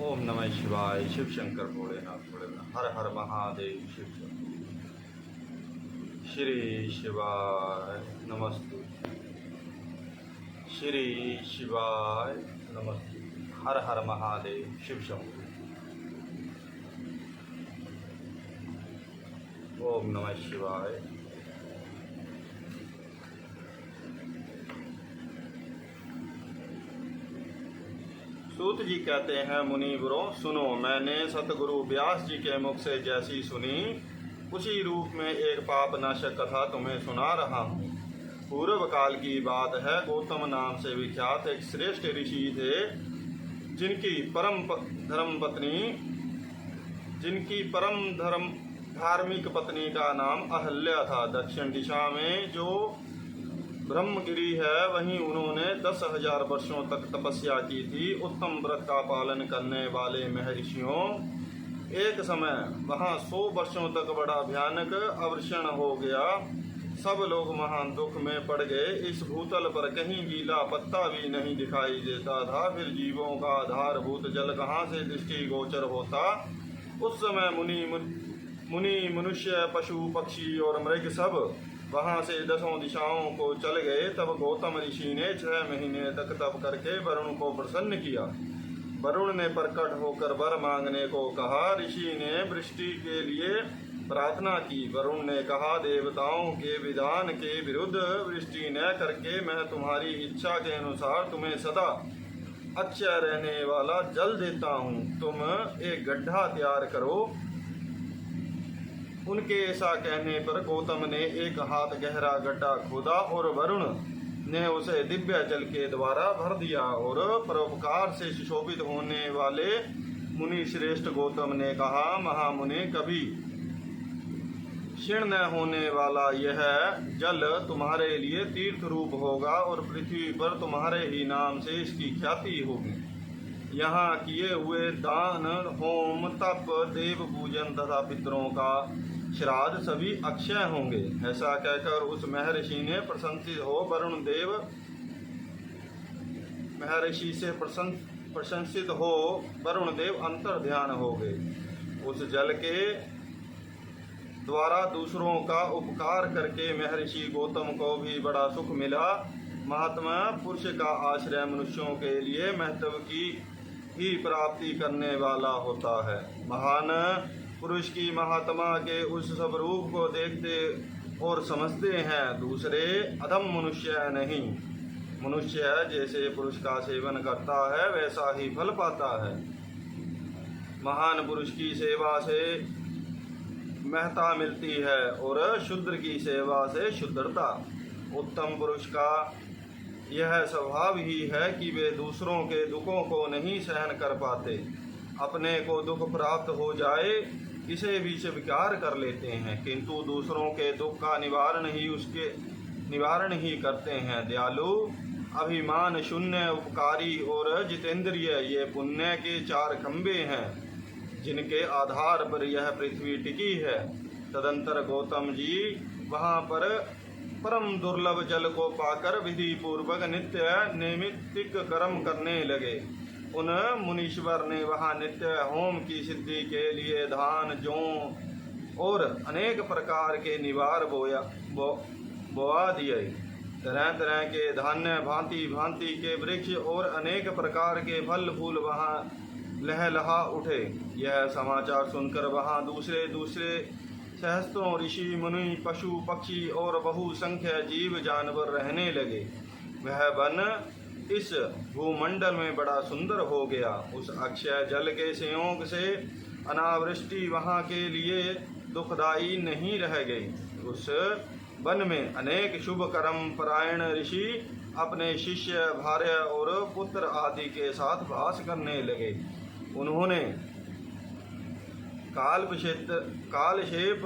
ओम नमः शिवाय। शिव शंकर भोलेनाथ भोलेनाथ। हर हर महादेव। शिव शंकर। श्री शिवाय नमस्तु। श्री शिवाय नमस्तु। हर हर महादेव। शिव शंकर। ओम नमः शिवाय। सूत जी कहते हैं, मुनिवरों सुनो, मैंने सतगुरु व्यास जी के मुख से जैसी सुनी उसी रूप में एक पाप नाशक कथा तुम्हें सुना रहा हूँ। पूर्व काल की बात है। गौतम नाम से विख्यात एक श्रेष्ठ ऋषि थे, जिनकी परम धार्मिक पत्नी का नाम अहल्या था। दक्षिण दिशा में जो ब्रह्मगिरी है, वहीं उन्होंने 10,000 वर्षों तक तपस्या की थी। उत्तम व्रत का पालन करने वाले महर्षियों, एक समय वहां 100 वर्षों तक बड़ा भयानक अवर्षण हो गया। सब लोग महान दुख में पड़ गए। इस भूतल पर कहीं गीला पत्ता भी नहीं दिखाई देता था। फिर जीवों का आधारभूत जल कहाँ से दृष्टि गोचर होता। उस समय मुनि मनुष्य पशु पक्षी और मृग सब वहां से 10 दिशाओं को चल गए। तब गौतम ऋषि ने 6 महीने तक तप करके वरुण को प्रसन्न किया। वरुण ने प्रकट होकर वर मांगने को कहा। ऋषि ने वृष्टि के लिए प्रार्थना की। वरुण ने कहा, देवताओं के विधान के विरुद्ध वृष्टि न करके मैं तुम्हारी इच्छा के अनुसार तुम्हें सदा अक्षय रहने वाला जल देता हूँ। तुम एक गड्ढा तैयार करो। उनके ऐसा कहने पर गौतम ने 1 हाथ गहरा गड्ढा खोदा और वरुण ने उसे दिव्य जल के द्वारा भर दिया। और परोपकार से सुशोभित होने वाले मुनि श्रेष्ठ गौतम ने कहा, महामुनि, कभी क्षीण न होने वाला यह जल तुम्हारे लिए तीर्थ रूप होगा और पृथ्वी पर तुम्हारे ही नाम से इसकी ख्याति होगी। यहाँ किए हुए दान, होम, तप, देव पूजन तथा पितरों का श्राद्ध सभी अक्षय होंगे। ऐसा कहकर उस महर्षि ने प्रशंसित हो वरुण देव महर्षि से प्रशंसित हो वरुण देव अंतर ध्यान हो गए। उस जल के द्वारा दूसरों का उपकार करके महर्षि गौतम को भी बड़ा सुख मिला। महात्मा पुरुष का आश्रय मनुष्यों के लिए महत्व की ही प्राप्ति करने वाला होता है। महान पुरुष की महात्मा के उस सब रूप को देखते और समझते हैं, दूसरे अधम मनुष्य नहीं। मनुष्य जैसे पुरुष का सेवन करता है वैसा ही फल पाता है। महान पुरुष की सेवा से महत्ता मिलती है और शूद्र की सेवा से शुद्धता। उत्तम पुरुष का यह स्वभाव ही है कि वे दूसरों के दुखों को नहीं सहन कर पाते। अपने को दुख प्राप्त हो जाए इसे भी स्वीकार कर लेते हैं, किंतु दूसरों के दुख का निवारण ही करते हैं। दयालु, अभिमान शून्य, उपकारी और जितेंद्रिय, ये पुण्य के 4 खंभे हैं जिनके आधार पर यह पृथ्वी टिकी है। तदंतर गौतम जी वहाँ पर परम दुर्लभ जल को पाकर विधि पूर्वक नित्य नैमित्तिक कर्म करने लगे। उन मुनीश्वर ने वहाँ नित्य होम की सिद्धि के लिए धान, जौ और अनेक प्रकार के निवार बोआ दिए। तरह तरह के धान्य, भांति भांति के वृक्ष और अनेक प्रकार के फल फूल वहाँ लहलहा उठे। यह समाचार सुनकर वहाँ दूसरे सहस्त्रों ऋषि, मुनि, पशु पक्षी और बहुसंख्य जीव जानवर रहने लगे। वह वन इस भूमंडल में बड़ा सुंदर हो गया। उस अक्षय जल के संयोग से अनावृष्टि वहाँ के लिए दुखदायी नहीं रह गई। उस वन में अनेक शुभ कर्म परायण ऋषि अपने शिष्य, भार्य और पुत्र आदि के साथ वास करने लगे। उन्होंने कालक्षेप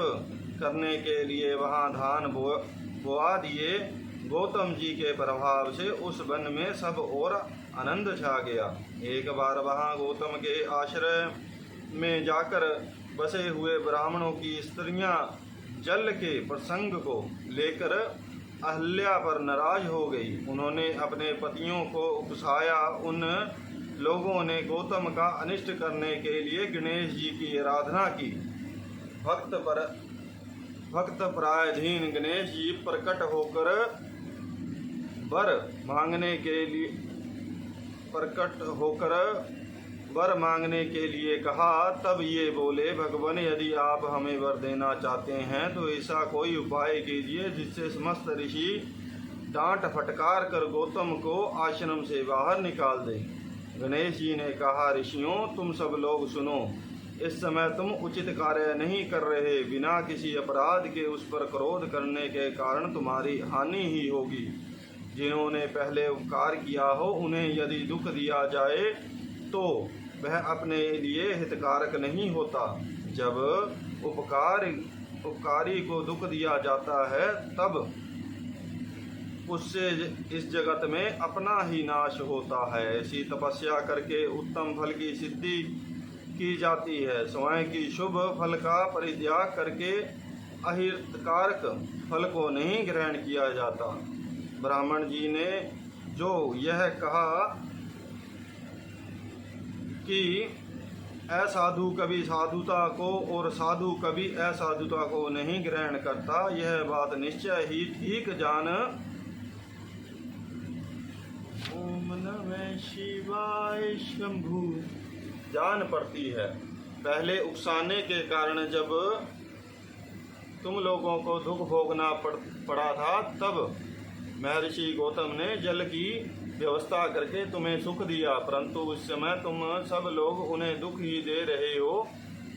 करने के लिए वहाँ धान बोआ दिए। गौतम जी के प्रभाव से उस वन में सब और आनंद छा गया। एक बार वहाँ गौतम के आश्रय में जाकर बसे हुए ब्राह्मणों की स्त्रियां जल के प्रसंग को लेकर अहल्या पर नाराज हो गई। उन्होंने अपने पतियों को उकसाया। उन लोगों ने गौतम का अनिष्ट करने के लिए गणेश जी की आराधना की। भक्त पराधीन गणेश जी प्रकट होकर वर मांगने के लिए कहा। तब ये बोले, भगवान यदि आप हमें वर देना चाहते हैं तो ऐसा कोई उपाय कीजिए जिससे समस्त ऋषि डांट फटकार कर गौतम को आश्रम से बाहर निकाल दें। गणेश जी ने कहा, ऋषियों तुम सब लोग सुनो, इस समय तुम उचित कार्य नहीं कर रहे। बिना किसी अपराध के उस पर क्रोध करने के कारण तुम्हारी हानि ही होगी। जिन्होंने पहले उपकार किया हो उन्हें यदि दुख दिया जाए तो वह अपने लिए हितकारक नहीं होता। जब उपकारी को दुख दिया जाता है तब उससे इस जगत में अपना ही नाश होता है। ऐसी तपस्या करके उत्तम फल की सिद्धि की जाती है। स्वयं की शुभ फल का परित्याग करके अहितकारक फल को नहीं ग्रहण किया जाता। ब्राह्मण जी ने जो यह कहा कि असाधु कभी साधुता को और साधु कभी असाधुता को नहीं ग्रहण करता, यह बात निश्चय ही ठीक ओम नमः शिवाय शंभु जान पड़ती है। पहले उकसाने के कारण जब तुम लोगों को दुख भोगना पड़ा था तब महर्षि गौतम ने जल की व्यवस्था करके तुम्हें सुख दिया, परंतु उस समय तुम सब लोग उन्हें दुख ही दे रहे हो।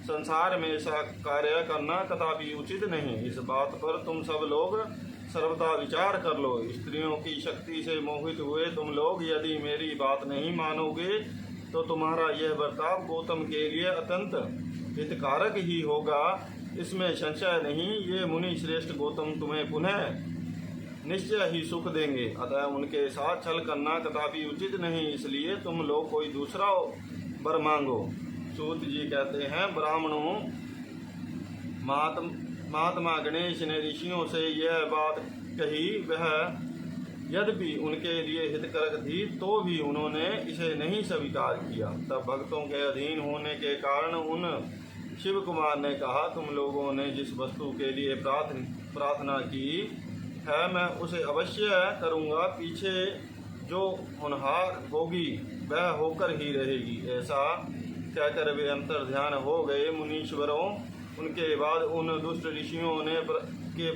संसार में ऐसा कार्य करना कदापि उचित नहीं। इस बात पर तुम सब लोग सर्वदा विचार कर लो। स्त्रियों की शक्ति से मोहित हुए तुम लोग यदि मेरी बात नहीं मानोगे तो तुम्हारा यह बर्ताव गौतम के लिए अत्यंत हितकारक ही होगा, इसमें संशय नहीं। ये मुनि श्रेष्ठ गौतम तुम्हें पुनः निश्चय ही सुख देंगे, अतः उनके साथ छल करना कदापि उचित नहीं। इसलिए तुम लोग कोई दूसरा वर मांगो। सूत जी कहते हैं, ब्राह्मणों महात्मा गणेश ने ऋषियों से यह बात कही, वह यद्यपि उनके लिए हितकारक थी तो भी उन्होंने इसे नहीं स्वीकार किया। तब भक्तों के अधीन होने के कारण उन शिव कुमार ने कहा, तुम लोगों ने जिस वस्तु के लिए प्रार्थना की है मैं उसे अवश्य करूँगा। पीछे जो होनहार होगी वह होकर ही रहेगी। ऐसा कहकर वे अंतर ध्यान हो गए मुनीश्वरों। उनके बाद उन दुष्ट ऋषियों ने के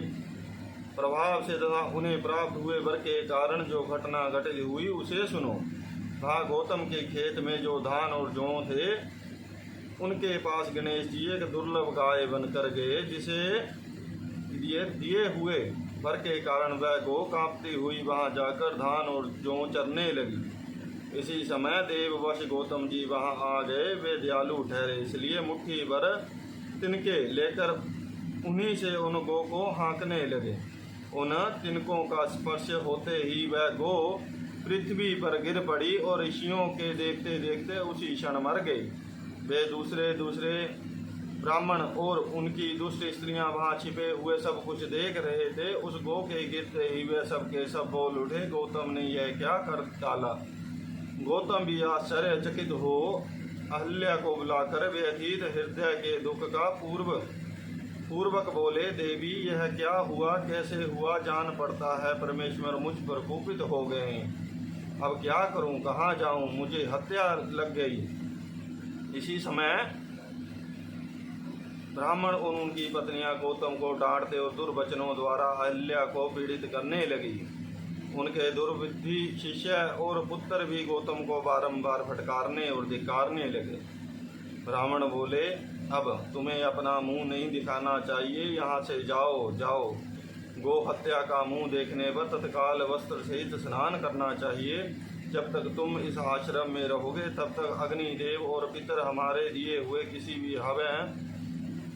प्रभाव से तथा उन्हें प्राप्त हुए वर के कारण जो घटना घटित हुई उसे सुनो। वहाँ गौतम के खेत में जो धान और जौ थे उनके पास गणेश जी एक दुर्लभ गाय बनकर गए, जिसे दिए हुए वर के कारण वह गो कांपती हुई वहां जाकर धान और जौ चरने लगी। इसी समय देववश गौतम जी वहां आ गए। वे दयालु ठहरे, इसलिए मुट्ठी भर तिनके लेकर उन्हीं से उन गो को हाँकने लगे। उन तिनकों का स्पर्श होते ही वह गो पृथ्वी पर गिर पड़ी और ऋषियों के देखते देखते उसी क्षण मर गई। वे दूसरे ब्राह्मण और उनकी दुष्ट स्त्रियां वहां छिपे हुए सब कुछ देख रहे थे। उस गो के गिरते ही वे सब के सब बोल उठे, गौतम ने यह क्या कर डाला। गौतम भी आश्चर्यचकित हो अहल्या को बुलाकर व्यथित हृदय के दुख का पूर्वक बोले, देवी यह क्या हुआ, कैसे हुआ, जान पड़ता है परमेश्वर मुझ पर कुपित हो गए। अब क्या करूं, कहाँ जाऊं, मुझे हत्या लग गई। इसी समय ब्राह्मण और उनकी पत्नियां गौतम को डांटते और दुर्वचनों द्वारा अहल्या को पीड़ित करने लगी। उनके दुर्बुद्धि शिष्य और पुत्र भी गौतम को बारंबार फटकारने और धिक्कारने लगे। ब्राह्मण बोले, अब तुम्हें अपना मुंह नहीं दिखाना चाहिए, यहाँ से जाओ। गो हत्या का मुंह देखने पर तत्काल वस्त्र सहित स्नान करना चाहिए। जब तक तुम इस आश्रम में रहोगे तब तक अग्निदेव और पितर हमारे दिए हुए किसी भी हव्य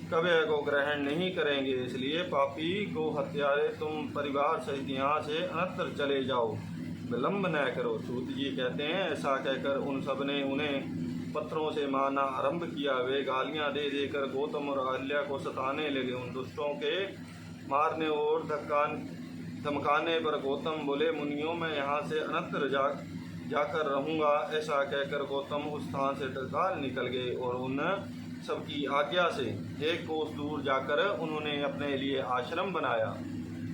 कव्य को ग्रहण नहीं करेंगे। इसलिए पापी गो हत्यारे, तुम परिवार सहित यहाँ से अनत्र चले जाओ, विलंब न करो। सूत जी कहते हैं, ऐसा कहकर उन सब ने उन्हें पत्थरों से मारना आरंभ किया। वे गालियां दे देकर गौतम और अहल्या को सताने लगे। उन दुष्टों के मारने और धमकाने पर गौतम बोले, मुनियों मैं यहाँ से अनत्र जाकर रहूँगा। ऐसा कहकर गौतम उस स्थान से तत्काल निकल गए और उन सबकी आज्ञा से एक कोस दूर जाकर उन्होंने अपने लिए आश्रम बनाया।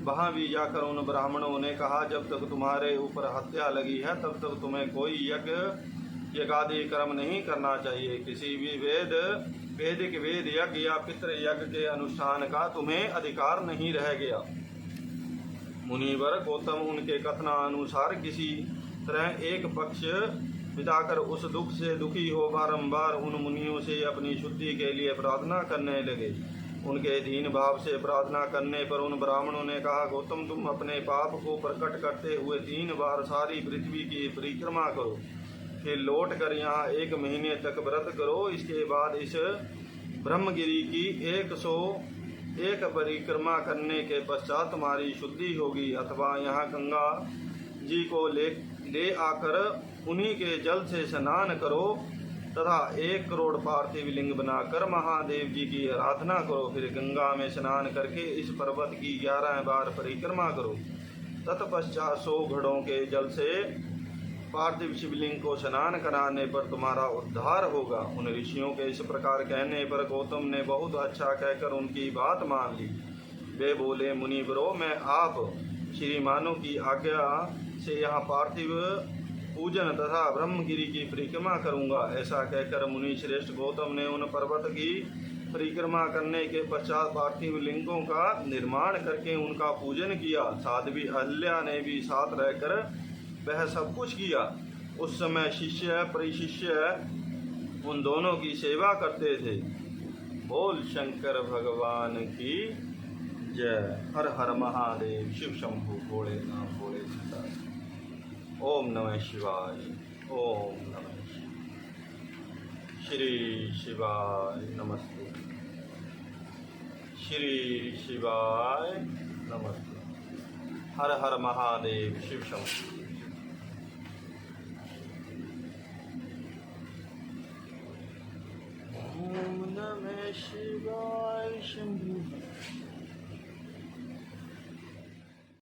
वहाँ भी जाकर उन ब्राह्मणों ने कहा, जब तक तुम्हारे ऊपर हत्या लगी है तब तक तुम्हें कोई यज्ञादि कर्म नहीं करना चाहिए। किसी भी वैदिक वेद यज्ञ या पितृ यज्ञ के अनुष्ठान का तुम्हें अधिकार नहीं रह गया। मुनिवर गौतम उनके कथनानुसार किसी तरह एक पक्ष बिताकर उस दुख से दुखी हो बारंबार उन मुनियों से अपनी शुद्धि के लिए प्रार्थना करने लगे। उनके दीन भाव से प्रार्थना करने पर उन ब्राह्मणों ने कहा, गौतम तुम अपने पाप को प्रकट करते हुए 3 बार सारी पृथ्वी की परिक्रमा करो, फिर लौट कर यहाँ 1 महीने तक व्रत करो। इसके बाद इस ब्रह्मगिरी की 101 परिक्रमा करने के पश्चात तुम्हारी शुद्धि होगी। अथवा यहाँ गंगा जी को ले आकर उन्हीं के जल से स्नान करो तथा 1 करोड़ पार्थिव लिंग बनाकर महादेव जी की आराधना करो। फिर गंगा में स्नान करके इस पर्वत की 11 बार परिक्रमा करो। तत्पश्चात 100 घड़ों के जल से पार्थिव शिवलिंग को स्नान कराने पर तुम्हारा उद्धार होगा। उन ऋषियों के इस प्रकार कहने पर गौतम ने बहुत अच्छा कहकर उनकी बात मान ली। वे बोले, मुनिवरों, मैं आप श्रीमानों की आज्ञा से यहाँ पार्थिव पूजन तथा ब्रह्मगिरी की परिक्रमा करूँगा। ऐसा कहकर मुनि श्रेष्ठ गौतम ने उन पर्वत की परिक्रमा करने के पश्चात पार्थिव लिंगों का निर्माण करके उनका पूजन किया। साध्वी अहल्या ने भी साथ रहकर वह सब कुछ किया। उस समय शिष्य परिशिष्य उन दोनों की सेवा करते थे। बोल शंकर भगवान की जय। हर हर महादेव। शिव शंभु भोले नाम भोले सदा। ओम नमः शिवाय। ओम नमः शिवाय। श्री शिवाय नमस्ते। श्री शिवाय नमस्ते। हर हर महादेव। शिव शंभु।